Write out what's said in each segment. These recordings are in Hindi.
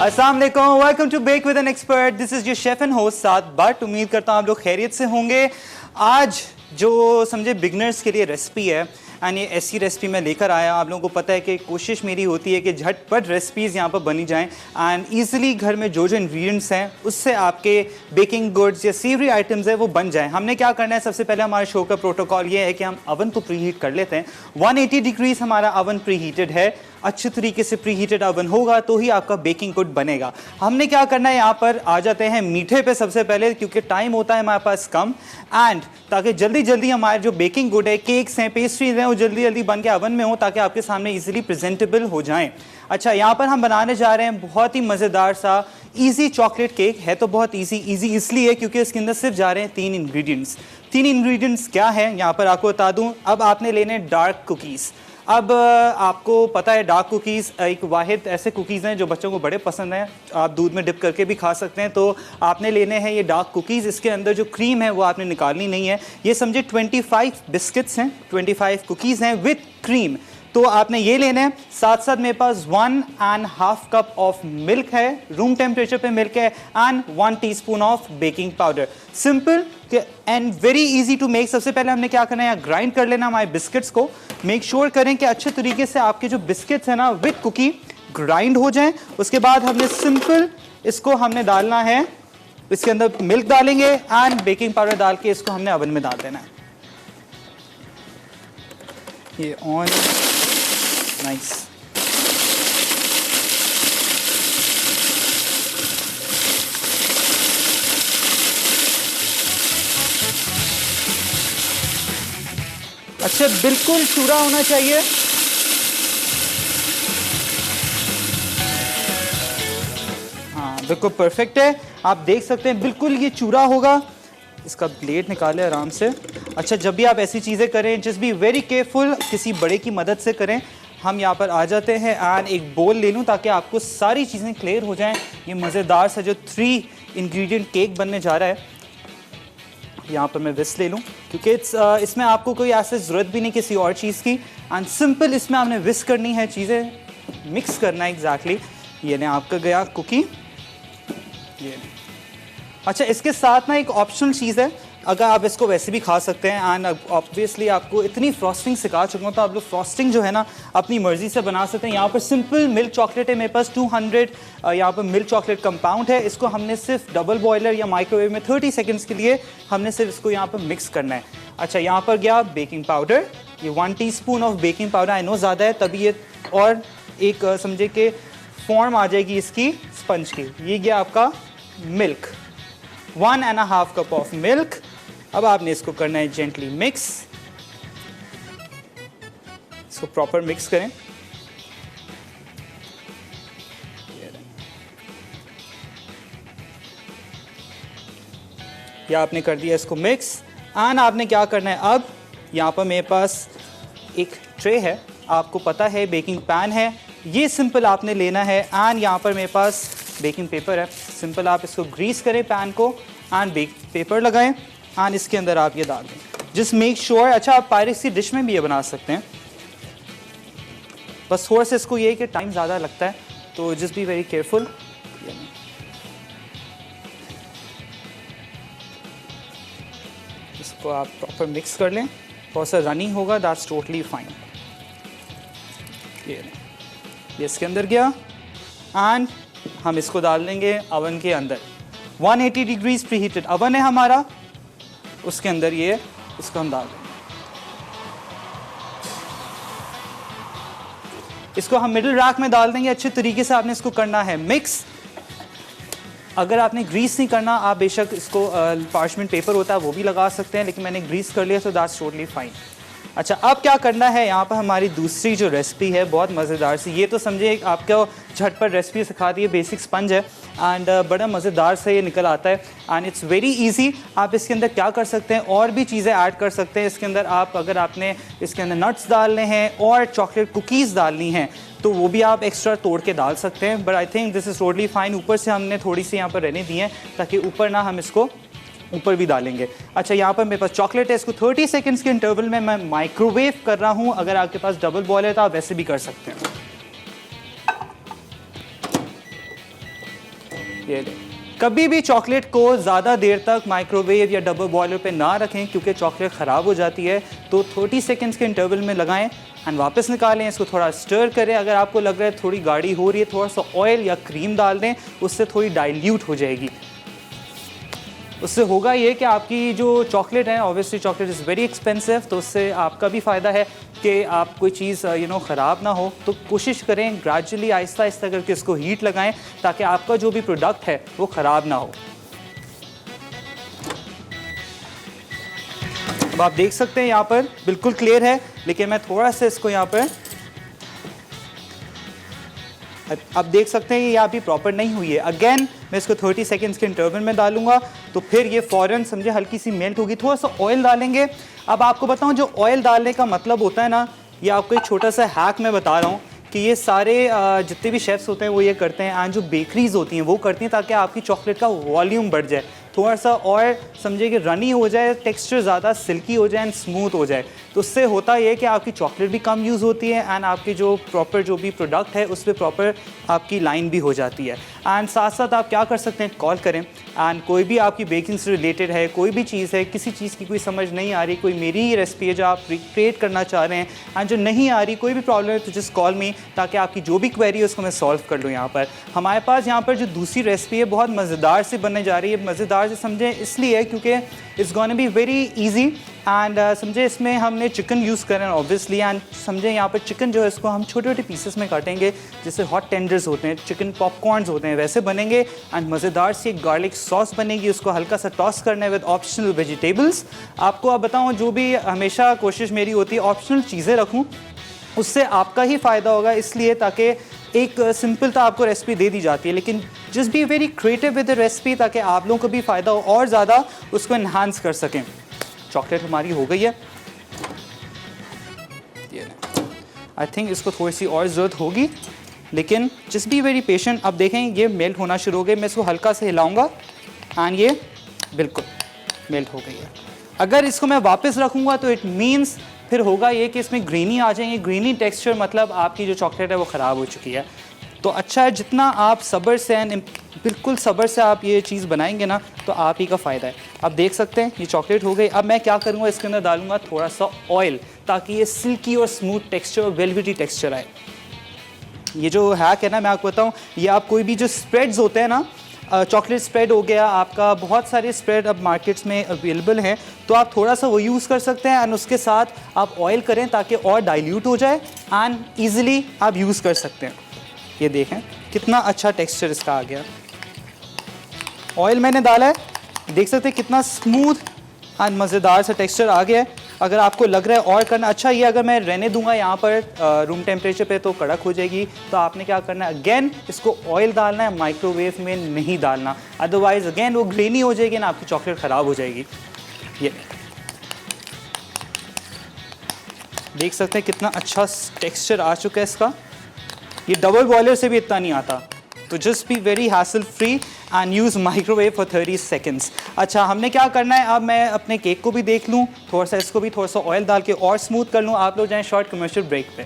अस्सलाम वालेकुम, welcome to back with an expert. This is your chef and host Saad Butt. उम्मीद करता हूँ आप लोग खैरियत से होंगे। आज जो समझे बिगनर्स के लिए रेसिपी है एंड ये ऐसी रेसिपी मैं लेकर आया। आप लोगों को पता है कि कोशिश मेरी होती है कि झटपट रेसिपीज़ यहाँ पर बनी जाएं एंड ईजिली घर में जो जो इंग्रेडिएंट्स हैं उससे आपके बेकिंग गुड्स या सेवरी आइटम्स है वो बन जाएं। हमने क्या करना है, सबसे पहले हमारे शो का प्रोटोकॉल ये है कि हम अवन को प्रीहीट कर लेते हैं। 180 डिग्रीज हमारा अवन प्रीहीटेड है। अच्छे तरीके से प्रीहीटेड अवन होगा तो ही आपका बेकिंग गुड बनेगा। हमने क्या करना है, यहाँ पर आ जाते हैं मीठे पे सबसे पहले, क्योंकि टाइम होता है हमारे पास कम एंड ताकि जल्दी जल्दी हमारे जो बेकिंग गुड है, केक्स हैं, पेस्ट्रीज हैं, वो जल्दी जल्दी बन के अवन में हो ताकि आपके सामने इजीली प्रेजेंटेबल हो जाएं। अच्छा, यहाँ पर हम बनाने जा रहे हैं बहुत ही मज़ेदार सा इजी चॉकलेट केक। है तो बहुत इजी इसलिए क्योंकि इसके अंदर सिर्फ जा रहे हैं 3 इंग्रेडिएंट्स। 3 इंग्रेडिएंट्स क्या हैं यहाँ पर आपको बता दूँ। अब आपने लेने डार्क कुकीज़। अब आपको पता है डार्क कुकीज़ एक वाहिद ऐसे कुकीज़ हैं जो बच्चों को बड़े पसंद हैं। आप दूध में डिप करके भी खा सकते हैं। तो आपने लेने हैं ये डार्क कुकीज़। इसके अंदर जो क्रीम है वो आपने निकालनी नहीं है। ये समझे 25 बिस्किट्स हैं, 25 कुकीज़ हैं विद क्रीम। तो आपने ये लेना है। साथ साथ मेरे पास 1.5 कप ऑफ मिल्क है, रूम टेम्परेचर पे मिल्क है and 1 teaspoon of baking powder. Simple and very easy to make. सबसे पहले हमने क्या करना है, ग्राइंड कर लेना हमारे बिस्किट्स को। मेक श्योर करें कि अच्छे तरीके से आपके जो बिस्किट्स हैं ना विद कुकी ग्राइंड हो जाएं। उसके बाद हमने सिंपल इसको हमने डालना है, इसके अंदर मिल्क डालेंगे एंड बेकिंग पाउडर डाल के इसको हमने ओवन में डाल देना है। ये ऑन नाइस। अच्छा, बिल्कुल चूरा होना चाहिए। हाँ बिल्कुल परफेक्ट है। आप देख सकते हैं बिल्कुल ये चूरा होगा। इसका ब्लेड निकालें आराम से। अच्छा, जब भी आप ऐसी चीज़ें करें जस्ट बी वेरी केयरफुल, किसी बड़े की मदद से करें। हम यहाँ पर आ जाते हैं एंड एक बोल ले लूँ ताकि आपको सारी चीज़ें क्लियर हो जाएं। ये मज़ेदार सा जो 3 इंग्रेडिएंट केक बनने जा रहा है, यहाँ पर मैं विस्क ले लूँ क्योंकि इसमें आपको कोई ऐसे ज़रूरत भी नहीं किसी और चीज़ की एंड सिंपल इसमें आपने विस्क करनी है, चीज़ें मिक्स करना है एग्जैक्टली। ये ने आपका गया कुकी, ये। अच्छा, इसके साथ ना एक ऑप्शनल चीज़ है, अगर आप इसको वैसे भी खा सकते हैं एंड ऑब्वियसली आपको इतनी फ्रॉस्टिंग सिखा चुका हूँ तो आप लोग फ्रॉस्टिंग जो है ना अपनी मर्जी से बना सकते हैं। यहाँ पर सिंपल मिल्क चॉकलेट है मेरे पास 200 यहाँ पर मिल्क चॉकलेट कंपाउंड है। इसको हमने सिर्फ डबल बॉयलर या माइक्रोवेव में 30 सेकेंड्स के लिए हमने सिर्फ इसको यहाँ पर मिक्स करना है। अच्छा, यहाँ पर गया बेकिंग पाउडर, ये 1 teaspoon of baking powder. I know ज़्यादा है, तभी ये और एक समझे कि फॉर्म आ जाएगी इसकी स्पंज की। ये गया आपका मिल्क, 1.5 कप ऑफ मिल्क। अब आपने इसको करना है जेंटली मिक्स। इसको प्रॉपर मिक्स करें। या आपने कर दिया इसको मिक्स एंड आपने क्या करना है, अब यहाँ पर मेरे पास एक ट्रे है, आपको पता है बेकिंग पैन है, ये सिंपल आपने लेना है एंड यहाँ पर मेरे पास बेकिंग पेपर है। सिंपल आप इसको ग्रीस करें पैन को एंड बेक पेपर लगाएं एंड इसके अंदर आप ये डाल दें। Just make sure. अच्छा, आप पायरेक्सी डिश में भी ये बना सकते हैं, बस थोड़ा सा इसको ये है कि टाइम ज़्यादा लगता है तो जस्ट बी वेरी केयरफुल। इसको आप प्रॉपर मिक्स कर लें, थोड़ा सा रनी होगा, दैट्स टोटली फाइन। ये इसके अंदर गया एंड हम इसको डाल देंगे अवन के अंदर। 180 डिग्रीज प्री हीटेड अवन है हमारा, उसके अंदर ये इसको हम डाल देंगे। इसको हम मिडिल रैक में डाल देंगे। अच्छे तरीके से आपने इसको करना है मिक्स। अगर आपने ग्रीस नहीं करना, आप बेशक इसको पार्चमेंट पेपर होता है वो भी लगा सकते हैं, लेकिन मैंने ग्रीस कर लिया तो दैट्स टोटली फाइन। अच्छा, अब क्या करना है, यहाँ पर हमारी दूसरी जो रेसिपी है बहुत मज़ेदार सी। ये तो समझे आपको झटपट रेसिपी सिखा दी है। बेसिक स्पंज है एंड बड़ा मज़ेदार से ये निकल आता है एंड इट्स वेरी इजी। आप इसके अंदर क्या कर सकते हैं, और भी चीज़ें ऐड कर सकते हैं इसके अंदर। आप अगर आपने इसके अंदर नट्स डालने हैं और चॉकलेट कुकीज़ डालनी हैं तो वो भी आप एक्स्ट्रा तोड़ के डाल सकते हैं, but I think this is totally fine. ऊपर से हमने थोड़ी सी यहाँ पर रहने दी है ताकि ऊपर ना हम इसको ऊपर भी डालेंगे। अच्छा, यहाँ पर मेरे पास चॉकलेट है, इसको 30 सेकंड्स के इंटरवल में मैं माइक्रोवेव कर रहा हूँ। अगर आपके पास डबल बॉयल है तो आप वैसे भी कर सकते हैं। ये ले। कभी भी चॉकलेट को ज़्यादा देर तक माइक्रोवेव या डबल बॉयलर पे ना रखें क्योंकि चॉकलेट ख़राब हो जाती है। तो 30 सेकेंड्स के इंटरवल में लगाएं एंड वापस निकालें, इसको थोड़ा स्टर करें। अगर आपको लग रहा है थोड़ी गाढ़ी हो रही है, थोड़ा सा ऑयल या क्रीम डाल दें, उससे थोड़ी डाइल्यूट हो जाएगी। उससे होगा ये कि आपकी जो चॉकलेट है, obviously chocolate is very expensive, तो उससे आपका भी फ़ायदा है कि आप कोई चीज़ ख़राब ना हो। तो कोशिश करें ग्रेजुअली आहिस्ता आहिस्ता करके इसको हीट लगाएं ताकि आपका जो भी प्रोडक्ट है वो ख़राब ना हो। अब आप देख सकते हैं यहाँ पर बिल्कुल क्लियर है, लेकिन मैं थोड़ा सा इसको यहाँ पर, अब देख सकते हैं ये यहाँ भी प्रॉपर नहीं हुई है। अगेन मैं इसको 30 सेकेंड्स के इंटरवल में डालूंगा तो फिर ये फ़ौरन समझे हल्की सी मेल्ट होगी। थोड़ा सा ऑयल डालेंगे। अब आपको बताऊं जो ऑयल डालने का मतलब होता है ना, ये आपको एक छोटा सा हैक मैं बता रहा हूँ कि ये सारे जितने भी शेफ्स होते हैं वो ये करते हैं, एंड जो बेकरीज होती हैं वो करती हैं ताकि आपकी चॉकलेट का वॉल्यूम बढ़ जाए, थोड़ा सा और समझिए कि रनी हो जाए, टेक्सचर ज़्यादा सिल्की हो जाए एंड स्मूथ हो जाए। तो उससे होता ये कि आपकी चॉकलेट भी कम यूज़ होती है एंड आपकी जो प्रॉपर जो भी प्रोडक्ट है उस पर प्रॉपर आपकी लाइन भी हो जाती है। एंड साथ साथ आप क्या कर सकते हैं, कॉल करें एंड कोई भी आपकी बेकिंग से रिलेटेड है, कोई भी चीज़ है, किसी चीज़ की कोई समझ नहीं आ रही, कोई मेरी ही रेसिपी है जो आप रिक्रिएट करना चाह रहे हैं एंड जो नहीं आ रही, कोई भी प्रॉब्लम है तो जस्ट कॉल मी, ताकि आपकी जो भी क्वेरी है उसको मैं सॉल्व कर लूँ। यहाँ पर हमारे पास यहाँ पर जो दूसरी रेसिपी है बहुत मज़ेदार से बनने जा रही है। मज़ेदार से समझें इसलिए क्योंकि it's gonna be very easy and समझे इसमें हमने चिकन यूज़ करें ऑब्वियसली, एंड समझे यहाँ पर चिकन जो है इसको हम छोटे छोटे पीसेस में काटेंगे, जैसे हॉट टेंडर्स होते हैं, चिकन पॉपकॉर्न्स होते हैं, वैसे बनेंगे एंड मज़ेदार सी एक गार्लिक सॉस बनेगी। उसको हल्का सा टॉस करना है विद ऑप्शनल वेजिटेबल्स। आपको अब बताऊँ, जो भी हमेशा कोशिश मेरी होती है ऑप्शनल चीज़ें रखूँ, उससे आपका ही फ़ायदा होगा, इसलिए ताकि एक सिंपल तो आपको रेसिपी दे दी जाती है, लेकिन just be very creative with the recipe ताकि आप लोगों को भी फ़ायदा हो और ज़्यादा उसको इन्हांस कर सकें। चॉकलेट हमारी हो गई है, आई थिंक इसको थोड़ी सी और ज़रूरत होगी, लेकिन जस्ट बी वेरी पेशेंट। अब देखें ये मेल्ट होना शुरू हो गई, मैं इसको हल्का से हिलाऊंगा एंड ये बिल्कुल मेल्ट हो गई है। अगर इसको मैं वापस रखूँगा तो इट मीन्स फिर होगा ये कि इसमें ग्रीनी आ जाएंगे। ग्रीनी टेक्सचर मतलब आपकी जो चॉकलेट है वो ख़राब हो चुकी है। तो अच्छा है जितना आप सब्र से एंड बिल्कुल सब्र से आप ये चीज़ बनाएंगे ना तो आप ही का फ़ायदा है। आप देख सकते हैं ये चॉकलेट हो गई। अब मैं क्या करूँगा, इसके अंदर डालूंगा थोड़ा सा ऑयल ताकि ये सिल्की और स्मूथ टेक्सचर और वेलवेटी टेक्सचर आए। ये जो हैक है ना, मैं आपको बताऊँ, ये आप कोई भी जो स्प्रेड्स होते हैं ना, चॉकलेट स्प्रेड हो गया आपका, बहुत सारे स्प्रेड अब मार्केट्स में अवेलेबल हैं, तो आप थोड़ा सा वो यूज़ कर सकते हैं एंड उसके साथ आप ऑयल करें ताकि और डाइल्यूट हो जाए एंड ईज़िली आप यूज़ कर सकते हैं। ये देखें कितना अच्छा टेक्सचर इसका आ गया। ऑयल मैंने डाला है, देख सकते हैं कितना स्मूथ एंड मज़ेदार सा टेक्सचर आ गया है। अगर आपको लग रहा है और करना, अच्छा ये अगर मैं रहने दूंगा यहाँ पर रूम टेम्परेचर पे तो कड़क हो जाएगी, तो आपने क्या करना है, अगेन इसको ऑयल डालना है, माइक्रोवेव में नहीं डालना, अदरवाइज अगेन वो ग्रेनी हो जाएगी ना, आपकी चॉकलेट ख़राब हो जाएगी। ये देख सकते हैं कितना अच्छा टेक्सचर आ चुका है इसका। ये डबल बॉयलर से भी इतना नहीं आता, तो just be very hassle free and use microwave for 30 seconds. अच्छा हमने क्या करना है, अब मैं अपने केक को भी देख लूँ, थोड़ा सा इसको भी थोड़ा सा ऑयल डाल के और स्मूथ कर लूँ। आप लोग जाएँ शॉर्ट कमर्शियल ब्रेक पे।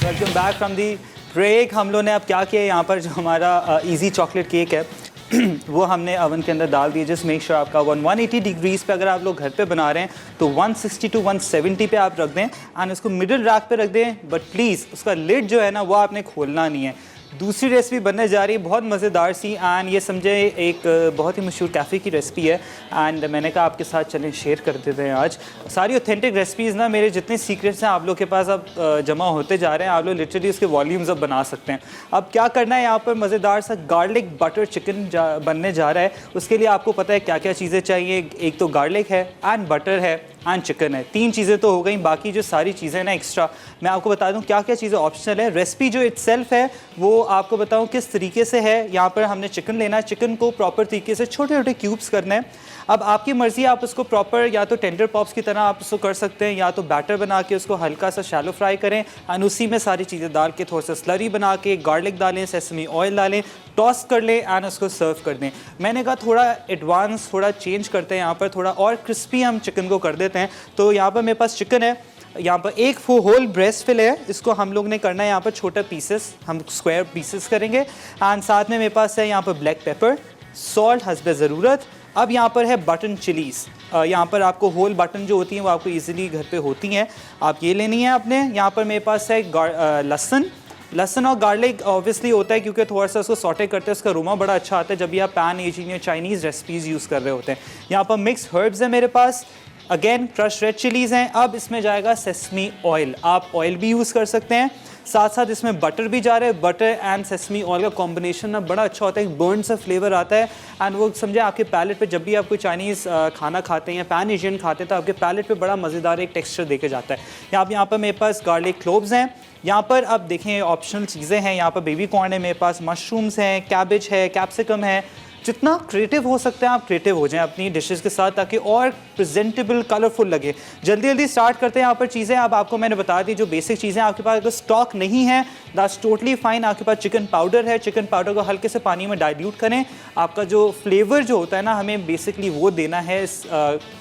Welcome back from the break. हम लोग ने अब क्या किया, यहाँ पर जो हमारा इजी चॉकलेट केक है वो हमने ओवन के अंदर डाल दिए। जस्ट मेक श्योर आपका 180 डिग्रीज़ पे, अगर आप लोग घर पे बना रहे हैं तो 160 टू 170 पे आप रख दें एंड उसको मिडिल रैक पे रख दें, बट प्लीज़ उसका लिड जो है ना वो आपने खोलना नहीं है। दूसरी रेसिपी बनने जा रही है बहुत मज़ेदार सी, एंड ये समझे एक बहुत ही मशहूर कैफ़े की रेसिपी है एंड मैंने कहा आपके साथ चलें शेयर कर देते हैं आज। सारी ऑथेंटिक रेसिपीज़ ना, मेरे जितने सीक्रेट्स हैं आप लोग के पास अब जमा होते जा रहे हैं, आप लोग लिटरली उसके वॉल्यूम्स अब बना सकते हैं। अब क्या करना है, यहाँ पर मज़ेदार सा गार्लिक बटर चिकन बनने जा रहा है। उसके लिए आपको पता है क्या क्या चीज़ें चाहिए, एक तो गार्लिक है एंड बटर है एंड चिकन है, 3 चीज़ें तो हो गई। बाकी जो सारी चीज़ें ना एक्स्ट्रा मैं आपको बता दूं क्या क्या चीज़ें ऑप्शनल है। रेसिपी जो इटसेल्फ है वो आपको बताऊं किस तरीके से है। यहाँ पर हमने चिकन लेना है, चिकन को प्रॉपर तरीके से छोटे छोटे क्यूब्स करना है। अब आपकी मर्ज़ी, आप उसको प्रॉपर या तो टेंडर पॉप्स की तरह आप उसको कर सकते हैं, या तो बैटर बना के उसको हल्का सा शैलो फ्राई करें एंड उसी में सारी चीज़ें डाल के थोड़ा सा स्लरी बना के गार्लिक डालें, सेसमी ऑयल डालें, टॉस कर लें एंड उसको सर्व कर दें। मैंने कहा थोड़ा एडवांस थोड़ा चेंज करते हैं, यहाँ पर थोड़ा और क्रिस्पी हम चिकन को कर देते हैं। लेते हैं। तो यहाँ पर मेरे पास चिकन है, यहाँ पर एक होल ब्रेस्ट फिल है, इसको हम लोग ने करना है यहाँ पर छोटा पीसेस, हम स्क्वायर पीसेस करेंगे। एंड साथ में मेरे पास है यहाँ पर ब्लैक पेपर, सॉल्ट हस्बे ज़रूरत। अब यहाँ पर है बटन चिलीज़, यहाँ पर आपको होल बटन जो होती हैं वो आपको इजीली घर पे होती हैं, आप ये लेनी है आपने। यहाँ पर मेरे पास है लहसुन और गार्लिक ऑब्वियसली होता है क्योंकि थोड़ा सा उसको सॉटे करते हैं, उसका अरोमा बड़ा अच्छा आता है जब भी आप पैन एजिंग या चाइनीज़ रेसिपीज़ यूज़ कर रहे होते हैं। यहाँ पर मिक्स हर्ब्स है मेरे पास, अगेन क्रश रेड चिलीज़ हैं। अब इसमें जाएगा सेसमी ऑयल, आप ऑयल भी यूज़ कर सकते हैं, साथ साथ इसमें बटर भी जा रहा है। बटर एंड सेसमी ऑयल का कॉम्बिनेशन ना बड़ा अच्छा होता है, एक बर्न सा फ्लेवर आता है एंड वो समझे आपके पैलेट पे जब भी आप कोई चाइनीज़ खाना खाते हैं या पैन एशियन खाते हैं तो आपके पैलेट पे बड़ा मज़ेदार एक टेक्सचर देके जाता है। यहाँ पर मेरे पास गार्लिक क्लोव्स हैं। यहाँ पर अब देखें ऑप्शनल चीज़ें हैं, यहाँ पर बेबी कॉर्न है, मेरे पास मशरूम्स हैं, कैबेज है, कैप्सिकम है। जितना क्रिएटिव हो सकते हैं आप क्रिएटिव हो जाएं अपनी डिशेस के साथ ताकि और प्रेजेंटेबल कलरफुल लगे। जल्दी जल्दी स्टार्ट करते हैं यहाँ पर चीज़ें। अब आपको मैंने बता दी जो बेसिक चीज़ें, आपके पास अगर स्टॉक नहीं है दैट्स टोटली फाइन, आपके पास चिकन पाउडर है, चिकन पाउडर को हल्के से पानी में डाइल्यूट करें। आपका जो फ्लेवर जो होता है ना हमें बेसिकली वो देना है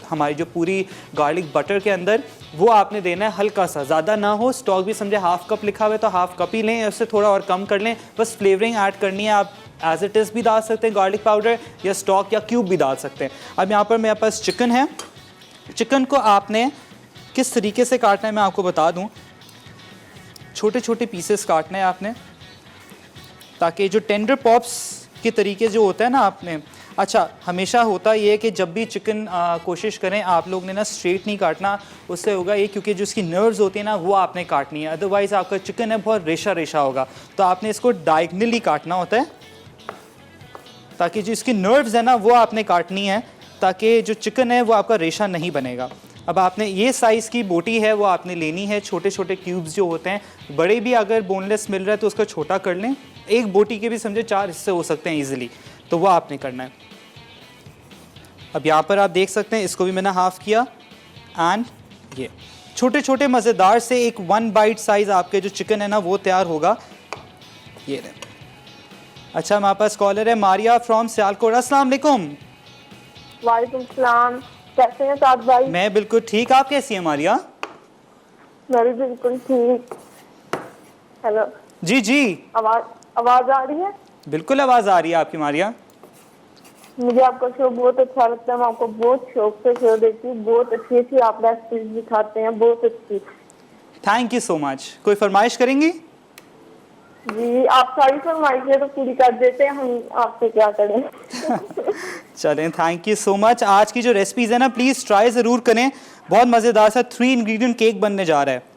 हमारी जो पूरी गार्लिक बटर के अंदर, वो आपने देना है हल्का सा, ज़्यादा ना हो। स्टॉक भी समझे हाफ कप लिखा हुआ है तो हाफ कप ही लें, उससे थोड़ा और कम कर लें, बस फ्लेवरिंग ऐड करनी है। आप एज इट इज़ भी डाल सकते हैं गार्लिक पाउडर या स्टॉक या क्यूब भी डाल सकते हैं। अब यहाँ पर मेरे पास चिकन है, चिकन को आपने किस तरीके से काटना है मैं आपको बता दूँ। छोटे छोटे पीसेस काटने हैं आपने ताकि जो टेंडर पॉप्स के तरीके जो होता है ना आपने, अच्छा हमेशा होता ये है कि जब भी चिकन कोशिश करें आप लोग ने ना स्ट्रेट नहीं काटना, उससे होगा ये क्योंकि जो इसकी नर्व्स होती है ना वो आपने काटनी है, अदरवाइज़ आपका चिकन है बहुत रेशा रेशा होगा। तो आपने इसको डायगनली काटना होता है ताकि जो इसकी नर्व्स है ना वो आपने काटनी है ताकि जो चिकन है वो आपका रेशा नहीं बनेगा। अब आपने ये साइज़ की बोटी है वो आपने लेनी है, छोटे छोटे क्यूब्स जो होते हैं, बड़े भी अगर बोनलेस मिल रहा है तो उसका छोटा कर लें। एक बोटी के भी समझे 4 हिस्से हो सकते हैं ईजिली, तो वो आपने करना है। अब यहाँ पर आप देख सकते हैं इसको भी मैंने हाफ़ किया एंड ये छोटे छोटे मज़ेदार से एक 1 बाइट साइज़ आपके जो चिकन है ना वो तैयार होगा। ये रहे। अच्छा हमारे पास कॉलर है मारिया फ्रॉम सियालकोट। अस्सलाम वालेकुम। वालेकुम सलाम, कैसे हैं साद भाई? मैं बिल्कुल ठीक, आप कैसी हैं मारिया? मैं भी बिल्कुल ठीक। हेलो जी जी, आवाज आ रही है? बिल्कुल आवाज़ आ रही है आपकी मारिया। मुझे आपका शो बहुत अच्छा लगता है, मैं आपको बहुत शौक से शो देखती हूँ, बहुत अच्छी अच्छी आप रेसिपीज दिखाते हैं, बहुत अच्छी। Thank you so much. कोई फरमाइश करेंगी? जी आप सारी फरमाइशें तो पूरी कर देते हैं, हम आपसे क्या करें। चलें, थैंक यू सो मच। आज की जो रेसिपीज़ है ना प्लीज़ ट्राई ज़रूर करें, बहुत मज़ेदार सा 3 इंग्रेडिएंट केक बनने जा रहा है।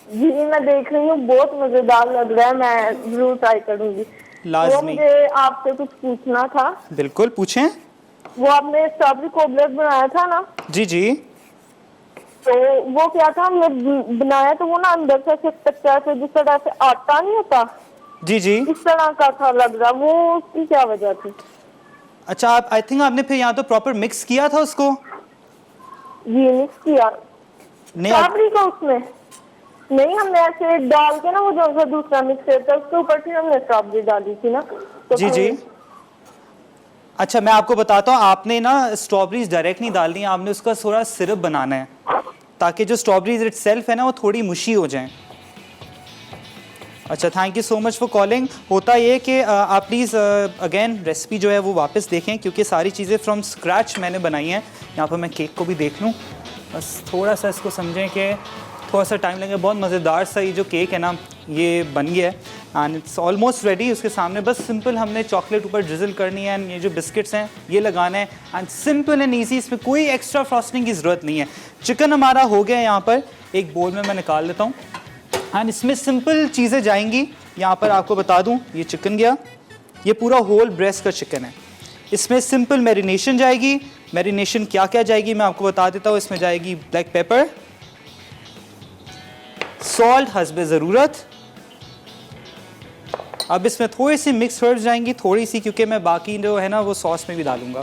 जी मैं देख रही हूँ, बहुत मजेदार लग रहा है, मैं जरूर ट्राई करूंगी। लाजमी। मुझे आपसे कुछ पूछना था। बिल्कुल पूछें। वो आपने स्ट्रॉबेरी कोबलेट बनाया था ना? जी जी। तो वो क्या था, हमने बनाया तो वो ना अंदर से कच्चा से जिस तरह से आटा नहीं होता, जी जी, इस तरह का था लग रहा, वो उसकी क्या वजह थी? अच्छा आप आई थिंक आपने फिर यहाँ तो प्रॉपर मिक्स किया था उसको? जी मिक्स किया नहीं स्ट्रॉबेरी को उसमें नहीं, हमने ऐसे डाल के ना वो जो सा दूसरा मिक्सर था उसके ऊपर फिर हमने स्ट्रॉबेरी डाली थी ना तो जी जी। अच्छा मैं आपको बताता हूँ, आपने ना स्ट्रॉबेरीज डायरेक्ट नहीं डालनी है, आपने उसका थोड़ा सिरप बनाना है ताकि जो स्ट्रॉबेरीज इटसेल्फ है ना वो थोड़ी मुशी हो जाएं। अच्छा thank you so much for calling. होता ये कि आप प्लीज़ अगेन रेसिपी जो है वो वापस देखें क्योंकि सारी चीज़ें फ्रॉम स्क्रैच मैंने बनाई हैं। यहाँ पर मैं केक को भी देख लूँ, बस थोड़ा सा इसको समझें कि थोड़ा सा टाइम लगेगा। बहुत मज़ेदार सा ये जो केक है ना ये बन गया है एंड इट्स ऑलमोस्ट रेडी। उसके सामने बस सिंपल हमने चॉकलेट ऊपर ड्रिजल करनी है एंड ये जो बिस्किट्स हैं ये लगाना है एंड सिंपल एंड ईजी, इसमें कोई एक्स्ट्रा फ्रॉस्टिंग की ज़रूरत नहीं है। चिकन हमारा हो गया, यहाँ पर एक बोल में मैं निकाल लेता हूँ एंड इसमें सिंपल चीज़ें जाएंगी। यहाँ पर आपको बता दूँ ये चिकन गया, ये पूरा होल ब्रेस्ट का चिकन है। इसमें सिंपल मैरिनेशन जाएगी। मैरिनेशन क्या क्या जाएगी मैं आपको बता देता हूँ। इसमें जाएगी ब्लैक पेपर, सॉल्ट हस्बे ज़रूरत। अब इसमें थोड़ी सी मिक्स हर्ब्स जाएंगी, थोड़ी सी, क्योंकि मैं बाकी जो है ना वो सॉस में भी डालूंगा।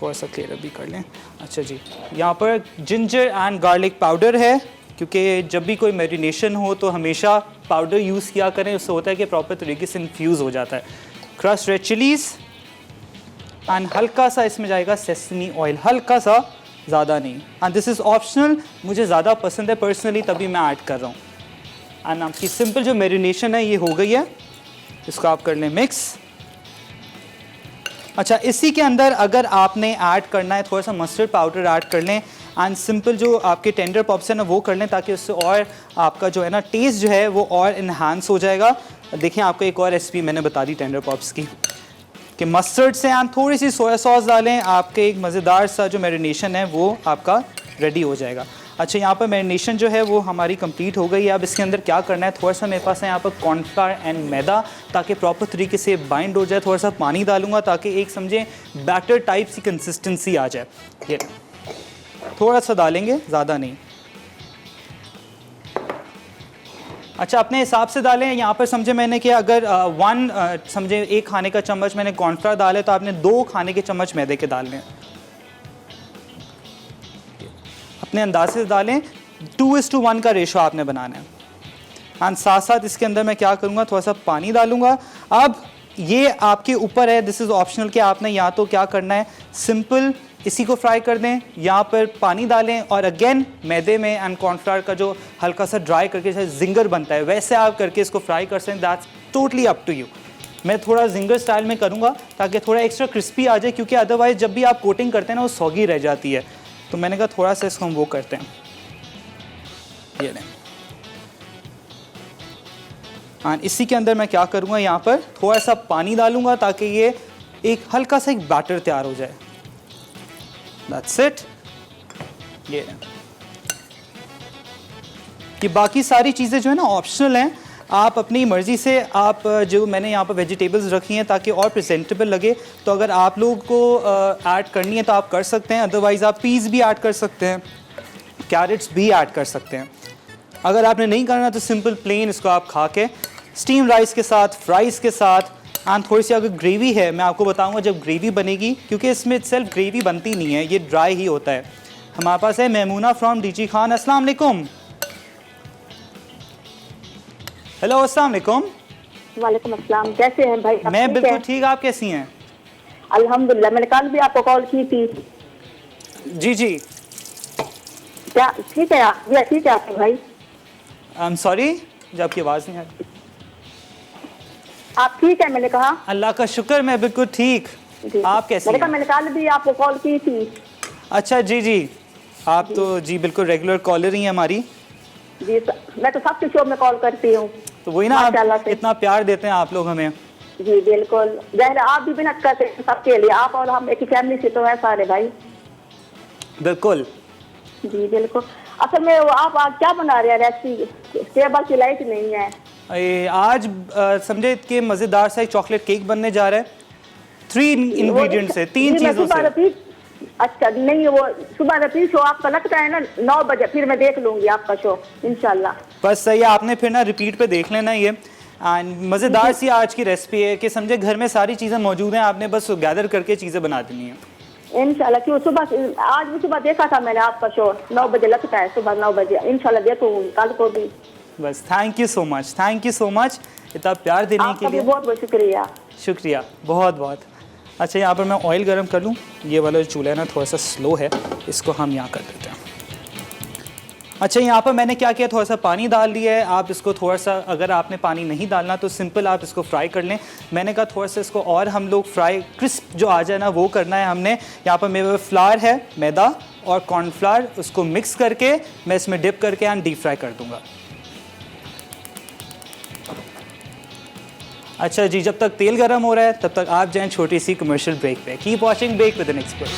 थोड़ा सा क्लियर भी कर लें। अच्छा जी, यहाँ पर जिंजर एंड गार्लिक पाउडर है क्योंकि जब भी कोई मैरिनेशन हो तो हमेशा पाउडर यूज़ किया करें, उससे होता है कि प्रॉपर तरीके से इन्फ्यूज़ हो जाता है। क्रश रेड चिलीज़ एंड हल्का सा इसमें जाएगा सेसमी ऑयल, हल्का सा, ज़्यादा नहीं, एंड दिस इज़ ऑप्शनल, मुझे ज़्यादा पसंद है पर्सनली तभी मैं ऐड कर रहा हूँ। एंड आपकी सिंपल जो मैरिनेशन है ये हो गई है, इसको आप कर लें मिक्स। अच्छा, इसी के अंदर अगर आपने ऐड करना है थोड़ा सा मस्टर्ड पाउडर ऐड कर लें, एंड सिंपल जो आपके टेंडर पॉप्स हैं ना वो कर लें, ताकि उससे और आपका जो है ना टेस्ट जो है वो और इन्हांस हो जाएगा। देखिए आपको एक और रेसिपी मैंने बता दी टेंडर पॉप्स की, कि मस्टर्ड से एंड थोड़ी सी सोया सॉस डालें, आपके एक मज़ेदार सा जो मैरिनेशन है वो आपका रेडी हो जाएगा। अच्छा, यहाँ पर मैरिनेशन जो है वो हमारी कंप्लीट हो गई है। अब इसके अंदर क्या करना है, थोड़ा सा मेरे पास है यहाँ पर कॉर्नफ्लावर एंड मैदा, ताकि प्रॉपर तरीके से बाइंड हो जाए। थोड़ा सा पानी डालूंगा ताकि एक समझे बैटर टाइप सी कंसिस्टेंसी आ जाए। ये थोड़ा सा डालेंगे, ज़्यादा नहीं। अच्छा, अपने हिसाब से डालें। यहाँ पर समझे मैंने कि अगर समझे 1 खाने का चम्मच मैंने कॉर्नफ्लावर डाले तो आपने 2 खाने के चम्मच मैदे के डालने हैं, अपने अंदाजे से डालें। 2:1 का रेशो आपने बनाना है। एंड साथ साथ इसके अंदर मैं क्या करूँगा, थोड़ा सा पानी डालूंगा। अब ये आपके ऊपर है, दिस इज़ ऑप्शनल, कि आपने या तो क्या करना है, सिंपल इसी को फ्राई कर दें, यहाँ पर पानी डालें और अगेन मैदे में एंड कॉर्नफ्लावर का जो हल्का सा ड्राई करके जैसे जिंगर बनता है वैसे आप करके इसको फ्राई कर सकते हैं। That's totally up to you. मैं थोड़ा जिंगर स्टाइल में करूँगा ताकि थोड़ा एक्स्ट्रा क्रिस्पी आ जाए, क्योंकि अदरवाइज़ जब भी आप कोटिंग करते हैं ना वो सॉगी रह जाती है। तो मैंने कहा थोड़ा सा इसको हम वो करते हैं, ये लें। एंड इसी के अंदर मैं क्या करूँगा, यहाँ पर थोड़ा सा पानी डालूंगा ताकि ये एक हल्का सा एक बैटर तैयार हो जाए। That's it। ये बाकी सारी चीज़ें जो है ना ऑप्शनल हैं, आप अपनी मर्ज़ी से आप जो मैंने यहाँ पर वेजिटेबल्स रखी हैं ताकि और प्रेजेंटेबल लगे, तो अगर आप लोग को ऐड करनी है तो आप कर सकते हैं। अदरवाइज़ आप पीस भी ऐड कर सकते हैं, कैरेट्स भी ऐड कर सकते हैं। अगर आपने नहीं करना तो सिंपल प्लेन इसको आप खा के स्टीम राइस के साथ, फ्राइज़ के साथ, एंड थोड़ी सी अगर ग्रेवी है, मैं आपको बताऊंगा जब ग्रेवी बनेगी, क्योंकि इसमें इटसेल्फ ग्रेवी बनती नहीं है, ये ड्राई ही होता है। हमारे पास है मैमूना फ्रॉम डीजी खान। अस्सलाम वालेकुम। हेलो, अस्सलाम वालेकुम। वालेकुम अस्सलाम, कैसे हैं भाई? मैं बिल्कुल ठीक, आप कैसी हैं? अल्हम्दुलिल्लाह। मैंने कल भी आपको कॉल की थी। जी जी। क्या ठीक है आप? ठीक है आपके भाई? आई एम सॉरी, जब आपकी आवाज़ नहीं आ रही। आप ठीक है? मैंने कहा अल्लाह का शुक्र, मैं बिल्कुल ठीक। आप कैसे हैं? मैंने कल भी आपको कॉल की थी। अच्छा जी जी, आप तो जी बिल्कुल रेगुलर कॉलर ही हैं हमारी। जी, मैं तो सबके शो में कॉल करती हूँ। तो वही ना, आप इतना प्यार देते हैं आप लोग हमें। जी बिल्कुल, जहर आप भी मेहनत करते हैं सबके लिए, आप और हम एक ही फैमिली से तो है सारे भाई। बिल्कुल जी बिल्कुल। असल में आप आज क्या बना रहे हैं रेसिपी? टेबल की लाइट नहीं है। आज समझे कि मज़ेदार सा एक चॉकलेट केक बनने जा रहा है। 3 इंग्रेडिएंट्स से, 3 चीज़ों से। अच्छा, नहीं वो सुबह रिपीट शो आपका लगता है ना 9 बजे, फिर मैं देख लूंगी आपका शो इंशाल्लाह। बस सही है, आपने फिर ना रिपीट पे देख लेना ये। एंड मज़ेदार सी आज की रेसिपी है कि समझे घर में सारी चीज़ें मौजूद हैं, आपने बस गैदर करके चीज़ें बना देनी है इंशाल्लाह। क्यों सुबह आज भी सुबह देखा था मैंने आपका शो, 9 बजे लगता है, सुबह 9 बजे। इंशाल्लाह देखूंगी कल को भी। बस thank you so much, thank you so much इतना प्यार देने के लिए। बहुत बहुत शुक्रिया। शुक्रिया, बहुत बहुत। अच्छा, यहाँ पर मैं ऑयल गरम कर लूँ। ये वाला जो चूल्हा है ना थोड़ा सा स्लो है, इसको हम यहाँ कर देते हैं। अच्छा, यहाँ पर मैंने क्या किया, थोड़ा सा पानी डाल दिया है। आप इसको थोड़ा सा, अगर आपने पानी नहीं डालना तो सिंपल आप इसको फ्राई कर लें। मैंने कहा थोड़ा सा इसको और हम लोग फ्राई क्रिस्प जो आ जाए ना वो करना है हमने। यहाँ पर मेरे फ्लावर है, मैदा और कॉर्नफ्लावर, उसको मिक्स करके मैं इसमें डिप करके एंड डीप फ्राई कर दूँगा। अच्छा जी, जब तक तेल गर्म हो रहा है तब तक आप जाएं छोटी सी कमर्शियल ब्रेक पे। Keep watching back with an expert.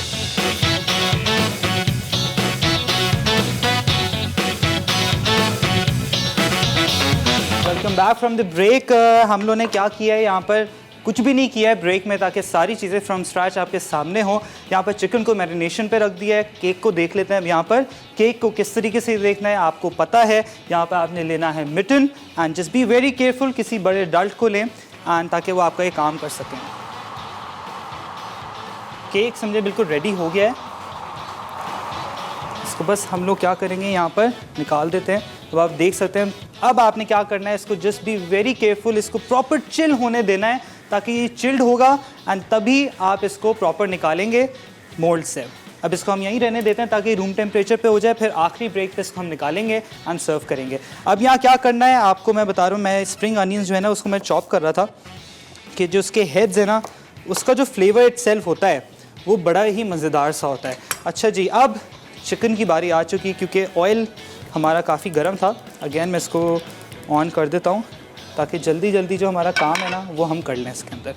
Welcome back from the break. हम लोगों ने क्या किया है, यहाँ पर कुछ भी नहीं किया है ब्रेक में, ताकि सारी चीज़ें फ्रॉम स्क्रैच आपके सामने हो। यहाँ पर चिकन को मैरिनेशन पे रख दिया है। केक को देख लेते हैं अब। यहाँ पर केक को किस तरीके से देखना है आपको पता है। यहाँ पर आपने लेना है mitten, and just be very careful, किसी बड़े अडल्ट को लें एंड ताकि वो आपका ये काम कर सकें। केक समझे बिल्कुल रेडी हो गया है। इसको बस हम लोग क्या करेंगे, यहाँ पर निकाल देते हैं। तो आप देख सकते हैं अब आपने क्या करना है, इसको जस्ट बी वेरी केयरफुल, इसको प्रॉपर चिल होने देना है ताकि ये चिल्ड होगा एंड तभी आप इसको प्रॉपर निकालेंगे मोल्ड से। अब इसको हम यहीं रहने देते हैं ताकि रूम टेम्परेचर पे हो जाए, फिर आखिरी ब्रेक पे इसको हम निकालेंगे एंड सर्व करेंगे। अब यहाँ क्या करना है आपको मैं बता रहा हूँ, मैं स्प्रिंग अनियंस जो है ना उसको मैं चॉप कर रहा था कि जो उसके हेड्स है ना उसका जो फ्लेवर इटसेल्फ होता है वो बड़ा ही मज़ेदार सा होता है। अच्छा जी, अब चिकन की बारी आ चुकी क्योंकि ऑयल हमारा काफ़ी गर्म था। अगेन मैं इसको ऑन कर देता हूँ ताकि जल्दी जल्दी जो हमारा काम है ना वो हम कर लें इसके अंदर।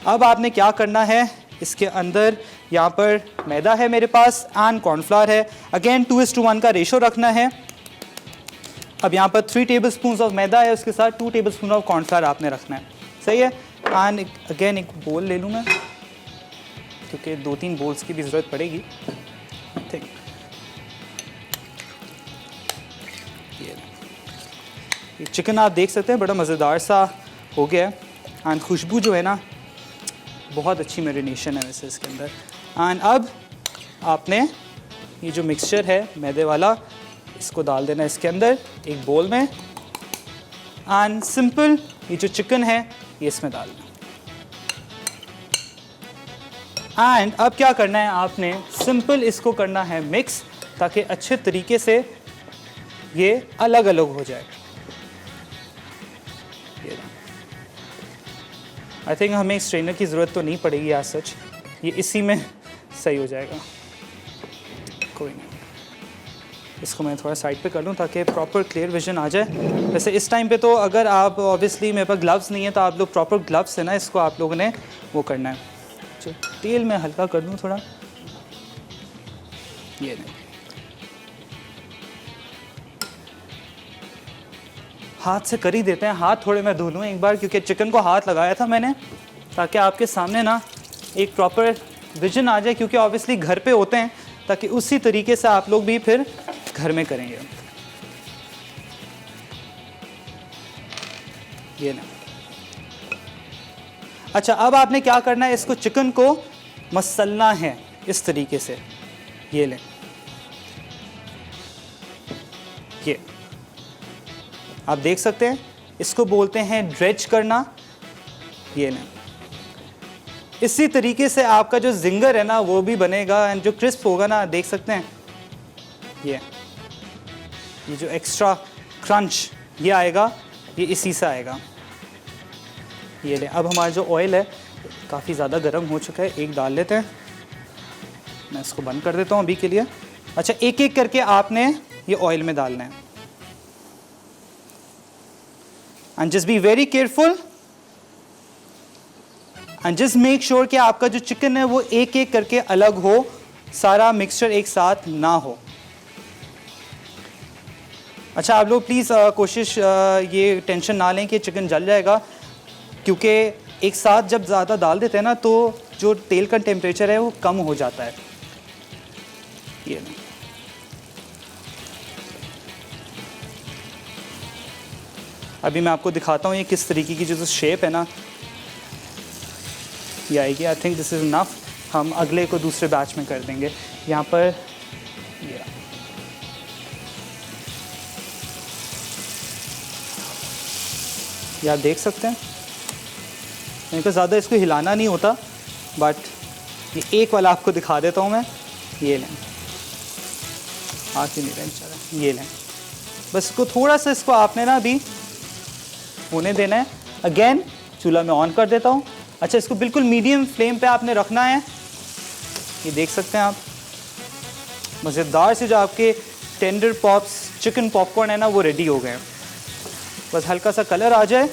अब आपने क्या करना है, इसके अंदर यहाँ पर मैदा है मेरे पास एंड कॉर्नफ्लावर है। अगेन 2:1 का रेशो रखना है। अब यहाँ पर 3 टेबलस्पून ऑफ मैदा है, उसके साथ 2 टेबलस्पून ऑफ कॉर्नफ्लावर आपने रखना है, सही है। एंड अगेन एक बोल ले लूँ मैं क्योंकि 2-3 बोल्स की भी ज़रूरत पड़ेगी। ठीक, ये चिकन आप देख सकते हैं बड़ा मज़ेदार सा हो गया है एंड खुशबू जो है ना बहुत अच्छी मैरिनेशन है वैसे इसके अंदर। एंड अब आपने ये जो मिक्सचर है मैदे वाला इसको डाल देना इसके अंदर एक बोल में एंड सिंपल ये जो चिकन है ये इसमें डालना। एंड अब क्या करना है आपने सिंपल इसको करना है मिक्स ताकि अच्छे तरीके से ये अलग अलग हो जाए। आई थिंक हमें स्ट्रेनर की ज़रूरत तो नहीं पड़ेगी आज सच, ये इसी में सही हो जाएगा। कोई नहीं, इसको मैं थोड़ा साइड पे कर लूँ ताकि प्रॉपर क्लियर विजन आ जाए। वैसे इस टाइम पे तो अगर आप ऑब्वियसली मेरे पास ग्लव्स नहीं है तो आप लोग प्रॉपर ग्लव्स है ना इसको आप लोगों ने वो करना है। जो तेल में हल्का कर दूँ थोड़ा, ये नहीं, हाथ से कर ही देते हैं। हाथ थोड़े मैं धो लूँ एक बार क्योंकि चिकन को हाथ लगाया था मैंने ताकि आपके सामने ना एक प्रॉपर विजन आ जाए, क्योंकि ऑब्वियसली घर पे होते हैं ताकि उसी तरीके से आप लोग भी फिर घर में करेंगे। ये ना, अच्छा अब आपने क्या करना है, इसको चिकन को मसलना है इस तरीके से। ये लें, ये आप देख सकते हैं इसको बोलते हैं ड्रेच करना। ये लें, इसी तरीके से आपका जो जिंगर है ना वो भी बनेगा एंड जो क्रिस्प होगा ना देख सकते हैं ये जो एक्स्ट्रा क्रंच ये आएगा, ये इसी से आएगा। ये लें, अब हमारा जो ऑयल है काफ़ी ज़्यादा गर्म हो चुका है, एक डाल लेते हैं। मैं इसको बंद कर देता हूँ अभी के लिए। अच्छा, एक एक करके आपने ये ऑयल में डालना है and just be very careful and just make sure कि आपका जो चिकन है वो एक एक करके अलग हो, सारा मिक्सचर एक साथ ना हो। अच्छा, आप लोग प्लीज़ कोशिश ये टेंशन ना लें कि चिकन जल जाएगा, क्योंकि एक साथ जब ज़्यादा डाल देते हैं ना तो जो तेल का टेम्परेचर है वो कम हो जाता है। ये नहीं, अभी मैं आपको दिखाता हूँ ये किस तरीके की जो शेप है ना ये आएगी। I think this is enough, हम अगले को दूसरे बैच में कर देंगे। यहाँ पर ये आप देख सकते हैं, मेरे को ज़्यादा इसको हिलाना नहीं होता, बट ये एक वाला आपको दिखा देता हूँ मैं। ये लें, हाथ ही नहीं रहा बेचारा, ये लें, बस इसको थोड़ा सा इसको आपने ना अभी होने देना है। अगेन चूल्हा में ऑन कर देता हूँ। अच्छा, इसको बिल्कुल मीडियम फ्लेम पे आपने रखना है। ये देख सकते हैं आप, मज़ेदार से जो आपके टेंडर पॉप्स चिकन पॉपकॉर्न है ना वो रेडी हो गए। बस हल्का सा कलर आ जाए।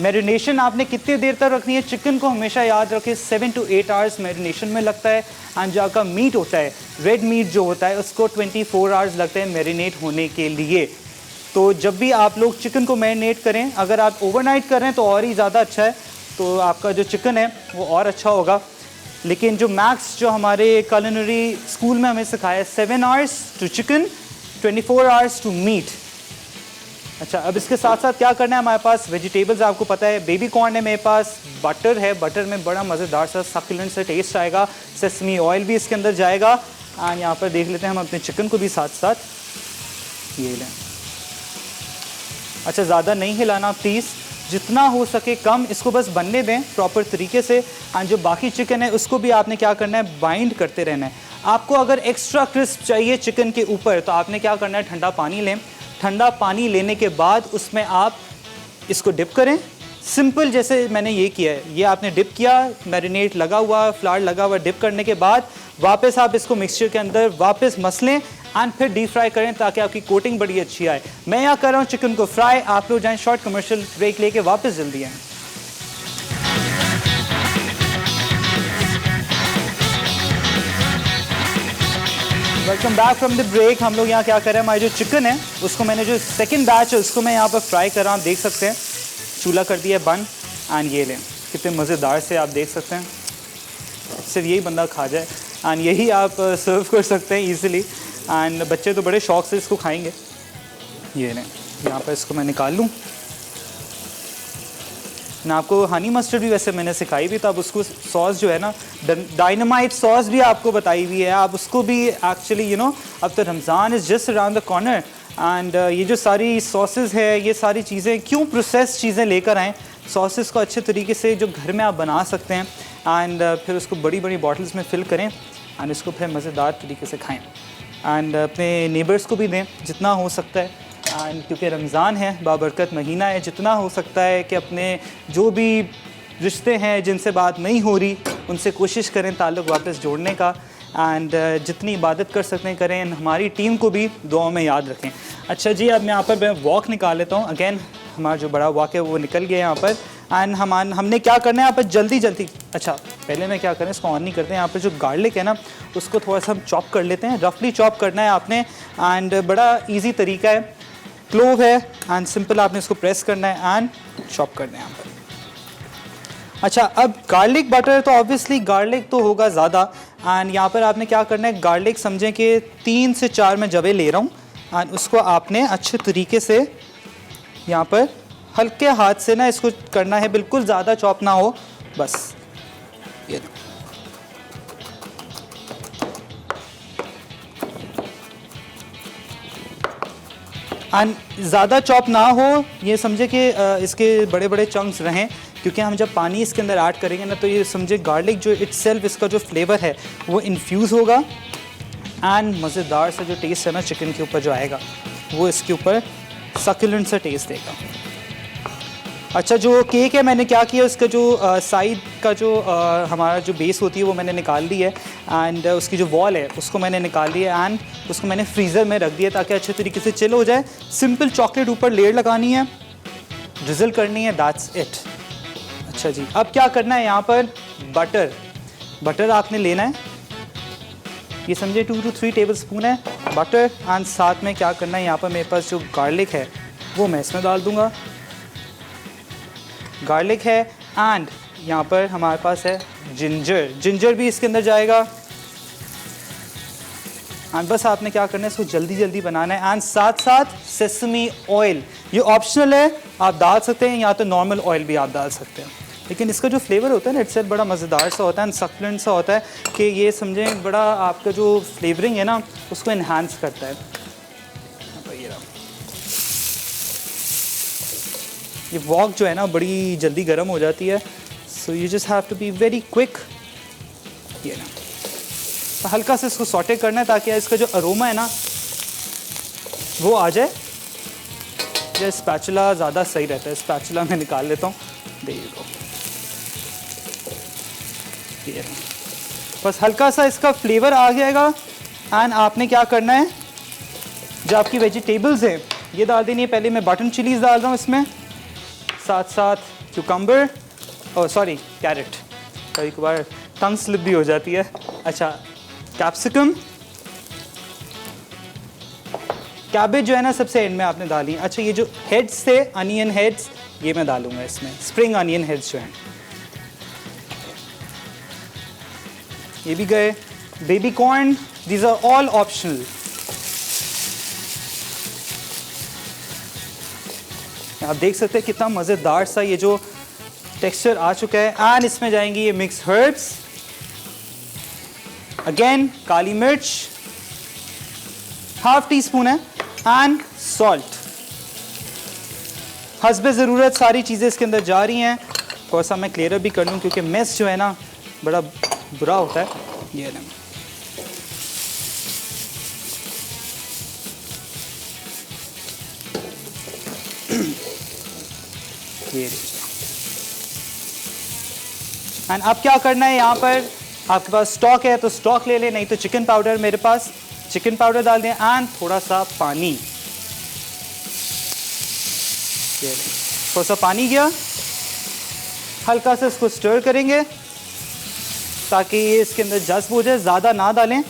मैरिनेशन आपने कितनी देर तक रखनी है, चिकन को हमेशा याद रखें 7 to 8 आवर्स मैरिनेशन में लगता है। एंड जो आपका मीट होता है, रेड मीट जो होता है, उसको 24 आवर्स लगते हैं मैरिनेट होने के लिए। तो जब भी आप लोग चिकन को मैरिनेट करें, अगर आप ओवरनाइट कर रहे हैं तो और ही ज़्यादा अच्छा है, तो आपका जो चिकन है वो और अच्छा होगा। लेकिन जो मैक्स जो हमारे culinary स्कूल में हमें सिखाया है 7 hours to chicken, 24 hours to meat. अच्छा, अब इसके साथ साथ क्या करना है, हमारे पास वेजिटेबल्स आपको पता है, बेबी कॉर्न है मेरे पास, बटर है, बटर में बड़ा मज़ेदार सा सक्यूलेंट सा टेस्ट आएगा, सेसमी ऑयल भी इसके अंदर जाएगा। एंड यहाँ पर देख लेते हैं हम अपने चिकन को भी साथ साथ ये लें। अच्छा, ज़्यादा नहीं हिलाना प्लीज़, जितना हो सके कम इसको बस बनने दें प्रॉपर तरीके से। एंड जो बाकी चिकन है उसको भी आपने क्या करना है, बाइंड करते रहना है। आपको अगर एक्स्ट्रा क्रिस्प चाहिए चिकन के ऊपर तो आपने क्या करना है, ठंडा पानी लें। ठंडा पानी लेने के बाद उसमें आप इसको डिप करें, सिंपल जैसे मैंने ये किया है। ये आपने डिप किया, मैरिनेट लगा हुआ, फ्लावर लगा हुआ, डिप करने के बाद वापस आप इसको मिक्सचर के अंदर वापस मसलें एंड फिर डीप फ्राई करें ताकि आपकी कोटिंग बड़ी अच्छी आए। मैं यहाँ कर रहा हूँ चिकन को फ्राई। आप लोग जाएँ शॉर्ट कमर्शियल ब्रेक लेके वापस जल्दी आएँ। Welcome back from the break. हम लोग यहाँ क्या कर रहे हैं, हमारी जो चिकन है उसको मैंने जो सेकंड बैच है उसको मैं यहाँ पर फ्राई कर रहा हूँ। देख सकते हैं चूल्हा कर दिया है बंद एंड ये लें कितने मज़ेदार से आप देख सकते हैं। सिर्फ यही बंदा खा जाए एंड यही आप सर्व कर सकते हैं ईज़िली एंड बच्चे तो बड़े शौक से इसको खाएंगे। ये लें यहाँ पर इसको मैं निकाल लूँ। ना आपको हनी मस्टर्ड भी वैसे मैंने सिखाई भी, तो आप उसको सॉस जो है ना डायनामाइट सॉस भी आपको बताई हुई है, आप उसको भी एक्चुअली अब तो Ramzan is just around the corner and ये जो सारी सॉसेस है, ये सारी चीज़ें क्यों प्रोसेस चीज़ें लेकर आएँ। सॉसेस को अच्छे तरीके से जो घर में आप बना सकते हैं एंड फिर उसको बड़ी बड़ी बॉटल्स में फ़िल करें एंड इसको फिर मज़ेदार तरीके से खाएँ एंड अपने नेबर्स को भी दें जितना हो सकता है। एंड क्योंकि रमज़ान है, बाबरकत महीना है, जितना हो सकता है कि अपने जो भी रिश्ते हैं जिनसे बात नहीं हो रही उनसे कोशिश करें ताल्लुक़ वापस जोड़ने का एंड जितनी इबादत कर सकते हैं करें। हमारी टीम को भी दुआओं में याद रखें। अच्छा जी, अब मैं यहाँ पर वॉक निकाल लेता हूँ। अगेन हमारा जो बड़ा वॉक है वो निकल गया यहाँ पर एंड हमने क्या करना है यहाँ पर जल्दी जल्दी। अच्छा पहले मैं क्या करें, इसको ऑन नहीं करते हैं। यहाँ पर जो गार्लिक है ना उसको थोड़ा सा हम चॉप कर लेते हैं, रफली चॉप करना है आपने एंड बड़ा ईजी तरीका है। क्लोव है एंड सिंपल आपने इसको प्रेस करना है एंड चॉप करना है यहाँ पर। अच्छा अब गार्लिक बटर, तो ऑब्वियसली गार्लिक तो होगा ज़्यादा एंड यहाँ पर आपने क्या करना है, गार्लिक समझें कि 3 से 4 मैं जवे ले रहा हूँ एंड उसको आपने अच्छे तरीके से यहाँ पर हल्के हाथ से ना इसको करना है, बिल्कुल ज़्यादा चॉप ना हो, बस ये एंड ज़्यादा चॉप ना हो, ये समझे कि इसके बड़े बड़े चंक्स रहें, क्योंकि हम जब पानी इसके अंदर ऐड करेंगे ना तो ये समझे गार्लिक जो इटसेल्फ इसका जो फ्लेवर है वो इन्फ्यूज़ होगा एंड मज़ेदार सा जो टेस्ट है ना चिकन के ऊपर जो आएगा वो इसके ऊपर सक्यूलेंट सा टेस्ट देगा। अच्छा जो केक है मैंने क्या किया, उसका जो साइड का जो हमारा जो बेस होती है वो मैंने निकाल ली है एंड उसकी जो वॉल है उसको मैंने निकाल लिया एंड उसको मैंने फ्रीज़र में रख दिया ताकि अच्छे तरीके से चिल हो जाए। सिंपल चॉकलेट ऊपर लेयर लगानी है, ड्रिजल करनी है, दैट्स इट। अच्छा जी, अब क्या करना है, यहाँ पर बटर आपने लेना है, ये समझे 2 to 3 टेबल स्पून है बटर एंड साथ में क्या करना है, यहाँ पर मेरे पास जो गार्लिक है वो मैं इसमें डाल दूँगा। गार्लिक है एंड यहाँ पर हमारे पास है जिंजर भी इसके अंदर जाएगा एंड बस आपने क्या करना है, इसको जल्दी जल्दी बनाना है एंड साथ साथ सेसमी ऑयल, ये ऑप्शनल है, आप डाल सकते हैं, या तो नॉर्मल ऑयल भी आप डाल सकते हैं, लेकिन इसका जो फ्लेवर होता है ना इट्स बड़ा मज़ेदार सा होता है एंड सक्लेंट सा होता है कि ये समझें बड़ा आपका जो फ्लेवरिंग है ना उसको इन्हांस करता है। ये वॉक जो है ना बड़ी जल्दी गर्म हो जाती है, so you just have to be very quick. ये ना तो हल्का से इसको सॉटे करना है ताकि इसका जो अरोमा है ना वो आ जाए। ये स्पैचुला ज़्यादा सही रहता है, स्पैचुला मैं निकाल लेता हूँ, देखो ये बस हल्का सा इसका फ्लेवर आ जाएगा एंड आपने क्या करना है, जो आपकी वेजिटेबल्स हैं ये डाल देनी है। पहले मैं बटन चिलीज़ डाल रहा हूँ इसमें, साथ साथ क्यूकम्बर और सॉरी कैरेट, कभी कभार टंग स्लिप भी हो जाती है। अच्छा कैप्सिकम, कैबेज जो है ना सबसे एंड में आपने डाली। अच्छा ये जो हेड्स थे अनियन हेड्स ये मैं डालूंगा इसमें, स्प्रिंग अनियन हेड्स जो हैं ये भी गए। Baby corn, these are all optional. आप देख सकते हैं कितना मज़ेदार सा ये जो टेक्सचर आ चुका है एंड इसमें जाएंगी ये मिक्स हर्ब्स, अगेन काली मिर्च ½ टीस्पून है एंड सॉल्ट, हस्बे ज़रूरत सारी चीज़ें इसके अंदर जा रही हैं। थोड़ा सा मैं क्लियर भी कर लूँ क्योंकि मेस जो है ना बड़ा बुरा होता है। ये ना ये एंड अब क्या करना है, यहाँ पर आपके पास स्टॉक है तो स्टॉक ले लें, नहीं तो चिकन पाउडर, मेरे पास चिकन पाउडर डाल दें एंड थोड़ा सा पानी। ये थोड़ा सा पानी गया, हल्का सा इसको स्टर करेंगे ताकि ये इसके अंदर जज्ब हो जाए, ज़्यादा ना डालें।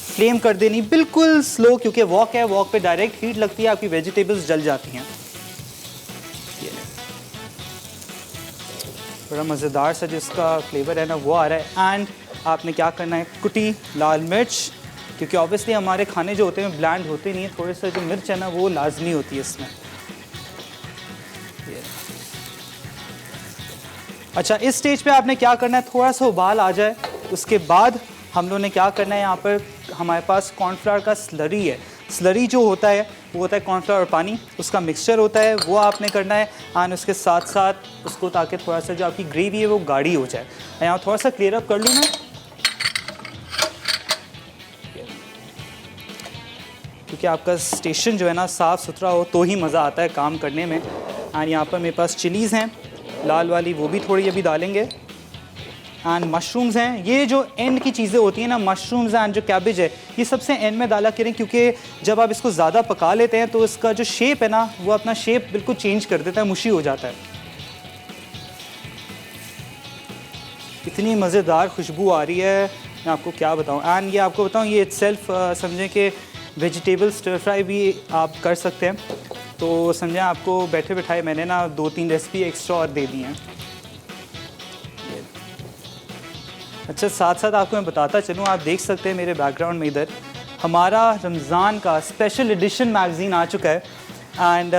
फ्लेम कर देनी बिल्कुल स्लो, क्योंकि वॉक है, वॉक पे डायरेक्ट हीट लगती है, आपकी वेजिटेबल्स जल जाती हैं। बड़ा मज़ेदार सा जिसका फ्लेवर है ना वो आ रहा है। एंड आपने क्या करना है, कुटी लाल मिर्च, क्योंकि ऑब्वियसली हमारे खाने जो होते हैं ब्लैंड होते नहीं है, थोड़े सा जो मिर्च है ना वो लाजमी होती है इसमें। अच्छा, इस स्टेज पे आपने क्या करना है, थोड़ा सा उबाल आ जाए उसके बाद हम लोगों ने क्या करना है, यहाँ पर हमारे पास कॉर्नफ्लावर का स्लरी है। स्लरी जो होता है वो होता है कॉर्नफ्लावर और पानी, उसका मिक्सचर होता है, वो आपने करना है। एंड उसके साथ साथ उसको ताकि थोड़ा सा जो आपकी ग्रेवी है वो गाढ़ी हो जाए। यहाँ थोड़ा सा क्लियर अप कर लूँ मैं, क्योंकि आपका स्टेशन जो है ना साफ़ सुथरा हो तो ही मज़ा आता है काम करने में। एंड यहाँ पर मेरे पास चिलीज़ हैं लाल वाली, वो भी थोड़ी अभी डालेंगे। एंड मशरूम्स हैं, ये जो एंड की चीज़ें होती हैं ना, मशरूम्स एंड जो कैबेज है, ये सबसे एंड में डाला करें, क्योंकि जब आप इसको ज़्यादा पका लेते हैं तो इसका जो शेप है ना वो अपना शेप बिल्कुल चेंज कर देता है, मुशी हो जाता है। इतनी मज़ेदार खुशबू आ रही है, मैं आपको क्या बताऊँ। एंड ये आपको बताऊँ, ये इटसेल्फ समझें कि वेजिटेबल स्टर फ्राई भी आप कर सकते हैं। तो समझें आपको बैठे बैठाए मैंने ना 2-3 रेसिपी एक्स्ट्रा और दे दी हैं। अच्छा, साथ साथ आपको मैं बताता चलूँ, आप देख सकते हैं मेरे बैकग्राउंड में इधर हमारा रमज़ान का स्पेशल एडिशन मैगज़ीन आ चुका है। एंड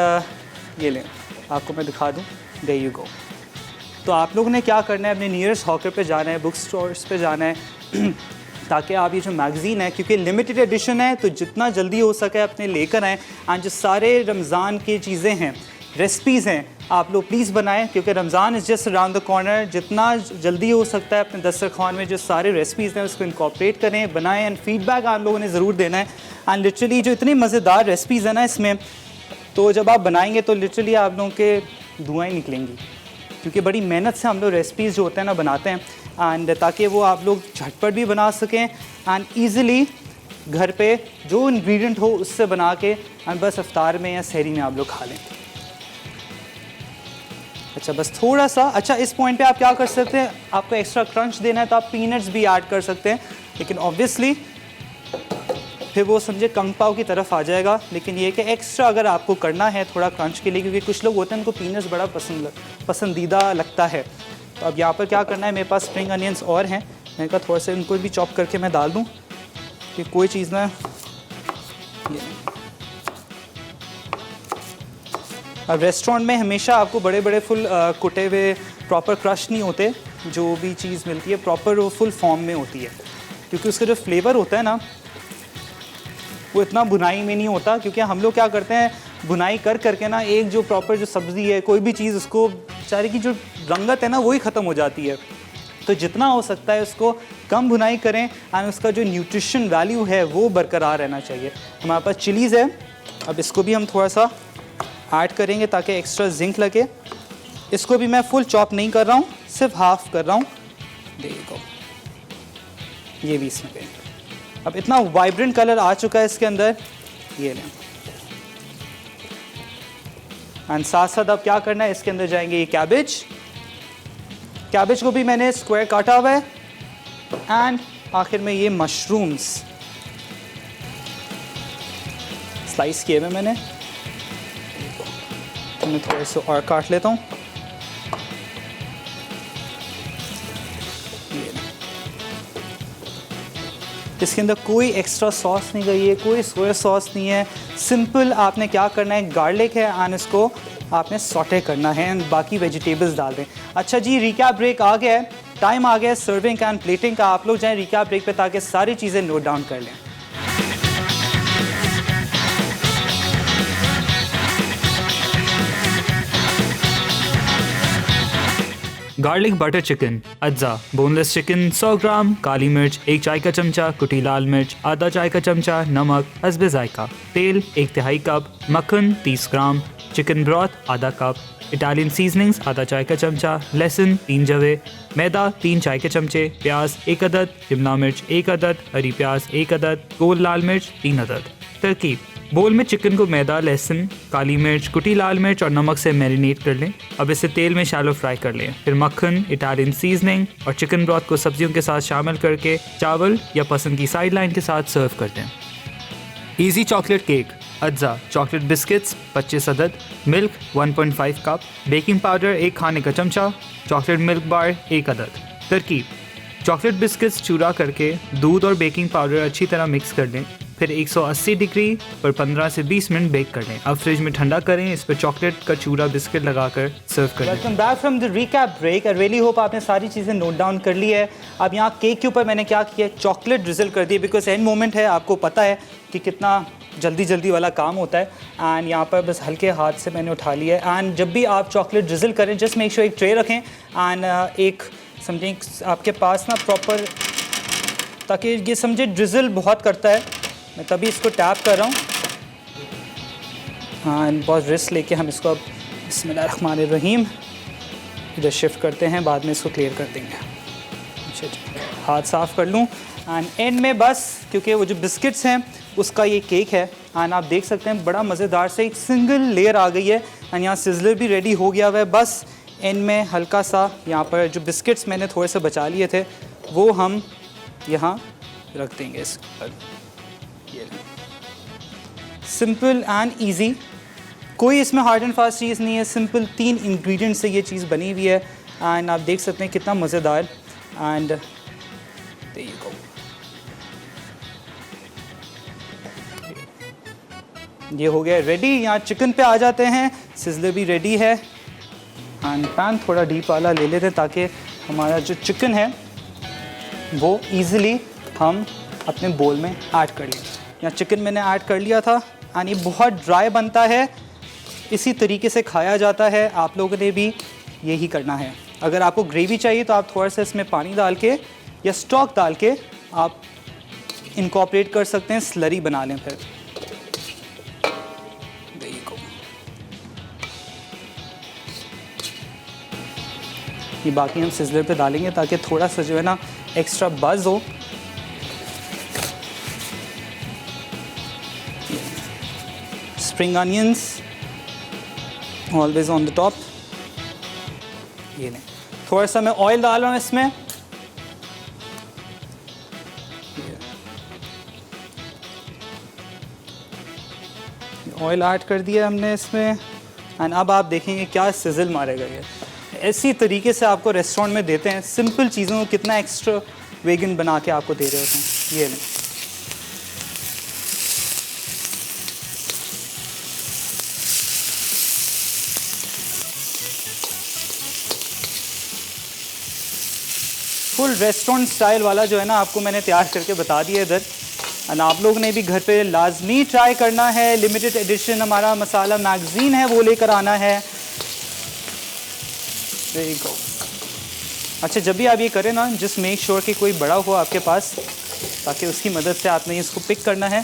ये लें, आपको मैं दिखा दूँ, देयर यू गो। तो आप लोगों ने क्या करना है, अपने नियरेस्ट हॉकर पे जाना है, बुक स्टोर्स पे जाना है ताकि आप ये जो मैगज़ीन है, क्योंकि लिमिटेड एडिशन है, तो जितना जल्दी हो सके अपने लेकर आएँ। एंड जो सारे रमज़ान की चीज़ें हैं, रेसिपीज़ हैं, आप लोग प्लीज़ बनाएं, क्योंकि Ramzan is just around the corner. जितना जल्दी हो सकता है अपने दस्तरखान में जो सारे रेसिपीज़ हैं उसको इनकॉर्पोरेट करें, बनाएं। एंड फीडबैक आप लोगों ने ज़रूर देना है। एंड लिटरली जो इतनी मज़ेदार रेसिपीज़ हैं ना इसमें, तो जब आप बनाएंगे तो लिटरली आप लोगों के दुआएं निकलेंगी, क्योंकि बड़ी मेहनत से हम लोग रेसिपीज़ जो होते हैं ना बनाते हैं। एंड ताकि वो आप लोग झटपट भी बना सकें एंड ईज़िली घर पे जो इंग्रेडिएंट हो उससे बना के एंड बस इफ्तार में या सहरी में आप लोग खा लें। अच्छा, बस थोड़ा सा, अच्छा इस पॉइंट पे आप क्या कर सकते हैं, आपको एक्स्ट्रा क्रंच देना है तो आप पीनट्स भी ऐड कर सकते हैं, लेकिन ऑब्वियसली फिर वो समझे कंग पाव की तरफ आ जाएगा। लेकिन ये कि एक्स्ट्रा अगर आपको करना है थोड़ा क्रंच के लिए, क्योंकि कुछ लोग होते हैं उनको पीनट्स बड़ा पसंदीदा लगता है। तो अब यहाँ पर क्या करना है, मेरे पास स्प्रिंग अनियंस और हैं, मैंने कहा थोड़ा सा इनको भी चॉप करके मैं डाल दूँ कि कोई चीज़ ना। अब रेस्टोरेंट में हमेशा आपको बड़े बड़े फुल कुटे हुए प्रॉपर क्रश नहीं होते, जो भी चीज़ मिलती है प्रॉपर वो फुल फॉर्म में होती है, क्योंकि उसका जो फ्लेवर होता है ना वो इतना बुनाई में नहीं होता। क्योंकि हम लोग क्या करते हैं, बुनाई कर करके ना एक जो प्रॉपर जो सब्ज़ी है कोई भी चीज़, उसको बेचारे की जो रंगत है ना वही ख़त्म हो जाती है। तो जितना हो सकता है उसको कम भुनाई करें एंड उसका जो न्यूट्रिशन वैल्यू है वो बरकरार रहना चाहिए। हमारे पास चिलीज़ है, अब इसको भी हम थोड़ा सा ऐड करेंगे ताकि एक्स्ट्रा जिंक लगे। इसको भी मैं फुल चॉप नहीं कर रहा हूँ, सिर्फ हाफ कर रहा हूँ। देखो ये भी इसमें करेंगे। अब इतना वाइब्रेंट कलर आ चुका है इसके अंदर, ये लें। एंड साथ साथ अब क्या करना है, इसके अंदर जाएंगे ये कैबेज। कैबेज को भी मैंने स्क्वायर काटा हुआ है। एंड आखिर में ये मशरूम्स स्लाइस किए हुए मैंने, मैं थोड़े से और काट लेता हूँ। इसके अंदर कोई एक्स्ट्रा सॉस नहीं गई है, कोई सोया सॉस नहीं है। सिंपल आपने क्या करना है, गार्लिक है एंड इसको आपने सॉटे करना है एंड बाकी वेजिटेबल्स डाल दें। अच्छा जी, रिकैप ब्रेक आ गया है, टाइम आ गया है सर्विंग का एंड प्लेटिंग का। आप लोग जाएं रिकैप ब्रेक पे ताकि सारी चीज़ें नोट डाउन कर लें। गार्लिक बटर चिकन, अज्जा बोनलेस चिकन 100 ग्राम, काली मिर्च 1 चाय का चमचा, कुटी लाल मिर्च आधा चाय का चमचा, नमक हस्बे जायका, तेल 1/3 कप, मक्खन 30 ग्राम, चिकन ब्रॉथ आधा कप, इटालियन सीजनिंग्स आधा चाय का चमचा, लहसुन 3 जवे, मैदा 3 चाय के चमचे, प्याज 1 अदद, शिमला मिर्च 1 अदद, हरी प्याज 1 अदद, गोल लाल मिर्च 3 अदद। तरकीब: बोल में चिकन को मैदा, लहसुन, काली मिर्च, कुटी लाल मिर्च और नमक से मैरिनेट कर लें। अब इसे तेल में शैलो फ्राई कर लें। फिर मक्खन, इटालियन सीजनिंग और चिकन ब्रॉथ को सब्जियों के साथ शामिल करके चावल या पसंद की साइड लाइन के साथ सर्व कर दें। इजी चॉकलेट केक, अज्जा चॉकलेट बिस्किट्स 25 अदद, मिल्क 1.5 कप, बेकिंग पाउडर 1 खाने का चमचा, चॉकलेट मिल्क बार 1 अदद। तरकीब: चॉकलेट बिस्किट्स चूरा करके दूध और बेकिंग पाउडर अच्छी तरह मिक्स कर लें। फिर 180 डिग्री पर 15 से 20 मिनट बेक कर लें। अब फ्रिज में ठंडा करें। इस पर चॉकलेट का चूरा बिस्किट लगाकर सर्व करें। Welcome back from the recap break. I really hope आपने सारी चीज़ें नोट डाउन कर ली है। अब यहाँ केक के ऊपर मैंने क्या किया, चॉकलेट ड्रिजल कर दी, बिकॉज एंड मोमेंट है, आपको पता है कि कितना जल्दी वाला काम होता है। एंड यहाँ पर बस हल्के हाथ से मैंने उठा लिया है। एंड जब भी आप चॉकलेट ड्रिजल करें, जस्ट मेक श्योर एक ट्रे रखें एंड एक समझें आपके पास ना प्रॉपर, ताकि ये समझे ड्रिजल बहुत करता है। मैं तभी इसको टैप कर रहा हूँ एंड बहुत रिस्क लेके हम इसको अब बिस्मिल्लाहिर्रहमानिर्रहीम इधर शिफ्ट करते हैं, बाद में इसको क्लियर कर देंगे। अच्छा जी, हाथ साफ़ कर लूँ। एंड एंड में बस क्योंकि वो जो बिस्किट्स हैं उसका ये केक है एंड आप देख सकते हैं बड़ा मज़ेदार से एक सिंगल लेयर आ गई है। एंड यहाँ सिजलर भी रेडी हो गया हुआ है। बस एंड में हल्का सा यहाँ पर जो बिस्किट्स मैंने थोड़े से बचा लिए थे वो हम यहाँ रख देंगे इस पर। सिंपल एंड ईजी, कोई इसमें हार्ड एंड फास्ट चीज़ नहीं है। सिंपल 3 इंग्रेडिएंट से ये चीज़ बनी हुई है एंड आप देख सकते हैं कितना मज़ेदार। एंड देयर यू गो, ये हो गया रेडी। यहाँ चिकन पे आ जाते हैं। सिजलर भी रेडी है एंड पैन थोड़ा डीप वाला ले लेते हैं ताकि हमारा जो चिकन है वो ईज़िली हम अपने बोल में ऐड कर लें। यहाँ चिकन मैंने ऐड कर लिया था एंड ये बहुत ड्राई बनता है, इसी तरीके से खाया जाता है। आप लोगों ने भी यही करना है। अगर आपको ग्रेवी चाहिए तो आप थोड़ा सा इसमें पानी डाल के या स्टॉक डाल के आप इनकॉर्पोरेट कर सकते हैं, स्लरी बना लें। फिर ये बाकी हम सिजलर पे डालेंगे ताकि थोड़ा सा जो है ना एक्स्ट्रा बज़ हो। Spring onions always on the top. ये नहीं, थोड़ा सा मैं ऑयल डाल रहा हूँ इसमें। ऑयल ऐड कर दिया हमने इसमें एंड अब आप देखेंगे क्या सिजल मारेगा ये। ऐसी तरीके से आपको रेस्टोरेंट में देते हैं, सिंपल चीज़ों को कितना एक्स्ट्रा वेगन बना के आपको दे रहे होते हैं। ये नहीं, फुल रेस्टोरेंट स्टाइल वाला जो है ना आपको मैंने तैयार करके बता दिया इधर। एंड आप लोगों ने भी घर पे लाजमी ट्राई करना है। लिमिटेड एडिशन हमारा मसाला मैगज़ीन है, वो लेकर आना है। There you go. अच्छा, जब भी आप ये करें ना, जस्ट मेक श्योर कि कोई बड़ा हो आपके पास, ताकि उसकी मदद से आपने इसको पिक करना है।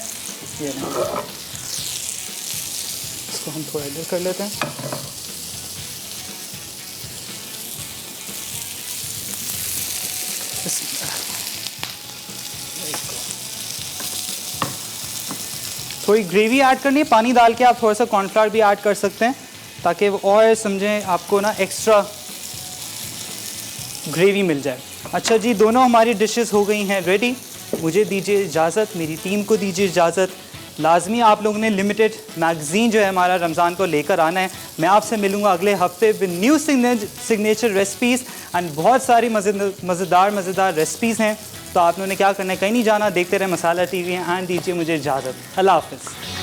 ये नहीं, इसको हम थोड़ा इधर कर लेते हैं। थोड़ी ग्रेवी ऐड करनी है, पानी डाल के आप थोड़ा सा कॉर्नफ्लावर भी ऐड कर सकते हैं ताकि वो और समझें आपको ना एक्स्ट्रा ग्रेवी मिल जाए। अच्छा जी, दोनों हमारी डिशेस हो गई हैं रेडी। मुझे दीजिए इजाज़त, मेरी टीम को दीजिए इजाज़त। लाजमी आप लोगों ने लिमिटेड मैगज़ीन जो है हमारा रमज़ान को लेकर आना है। मैं आपसे मिलूँगा अगले हफ्ते with new signature recipes and बहुत सारी मज़ेदार रेसिपीज़ हैं। तो आप लोगों ने क्या करना है, कहीं नहीं जाना, देखते रहे मसाला TV एंड दीजिए मुझे इजाज़त। अल्लाह हाफ़िज़।